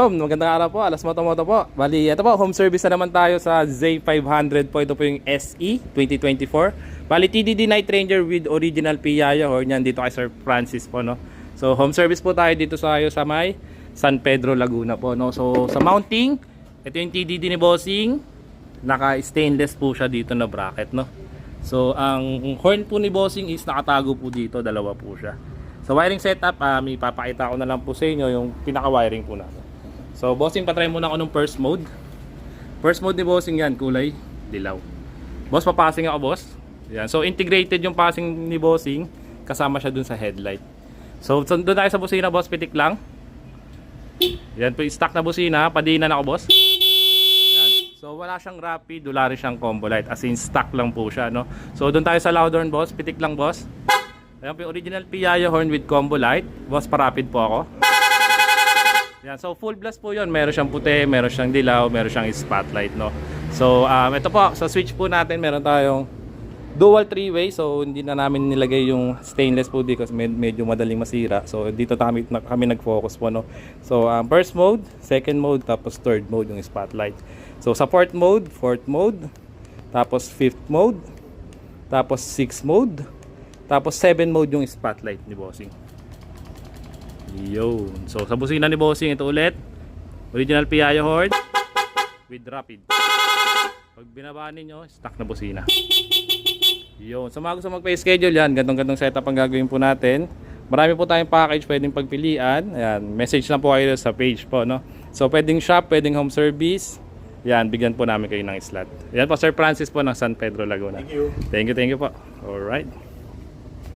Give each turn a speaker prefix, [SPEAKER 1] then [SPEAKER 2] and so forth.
[SPEAKER 1] Shalom, magandang araw po, Alas Moto po. Bali, ito po, home service na naman tayo sa Z500 po. Ito po yung SE 2024. Bali, TDD Night Ranger with original Piaggio horn. Yan dito kay Sir Francis po, no. So, home service po tayo dito sa may San Pedro, Laguna po, no. So, sa mounting, ito yung TDD ni Bossing. Naka-stainless po siya dito na bracket, no. So, ang horn po ni Bossing is nakatago po dito, dalawa po siya. Sa wiring setup, may papakita ko na lang po sa inyo yung pinaka-wiring po natin. So, Bossing, patry muna ako ng first mode. First mode ni Bossing yan, kulay dilaw. Boss, papasing ako, boss. Yan. So, integrated yung passing ni Bossing, kasama siya dun sa headlight. So, doon tayo sa busina, boss, pitik lang. Yan po yung stock na busina, padinan ako, boss. Yan. So, wala siyang rapid, wala rin siyang combo light, as in stock lang po siya, no? So, doon tayo sa loud horn, boss, pitik lang, boss. Ayan po yung original Piaggio horn with combo light. Boss, parapid po ako. Yan, so full blast po yun. Meron siyang puti, meron siyang dilaw, meron siyang spotlight, no. So ito po, sa switch po natin meron tayong dual 3-way. So hindi na namin nilagay yung stainless po dito kasi medyo madaling masira. So dito kami nag-focus po, no. So first mode, second mode, tapos third mode yung spotlight. So sa fourth mode, tapos fifth mode, tapos sixth mode, tapos 7 mode yung spotlight ni Bossing. Yun. So sa busina ni Bossing, ito ulit original Piaggio horn with rapid. Pag binabaan ninyo, stock na busina. Yun. So mga gusto magpa-schedule yan, gantong setup ang gagawin po natin. Marami po tayong package pwedeng pagpilian. Ayan, message lang po kayo sa page po, no. So pwedeng shop, pwedeng home service. Yan, bigyan po namin kayo ng slot. Yan po, Sir Francis po ng San Pedro, Laguna.
[SPEAKER 2] Thank you.
[SPEAKER 1] Thank you po. Alright.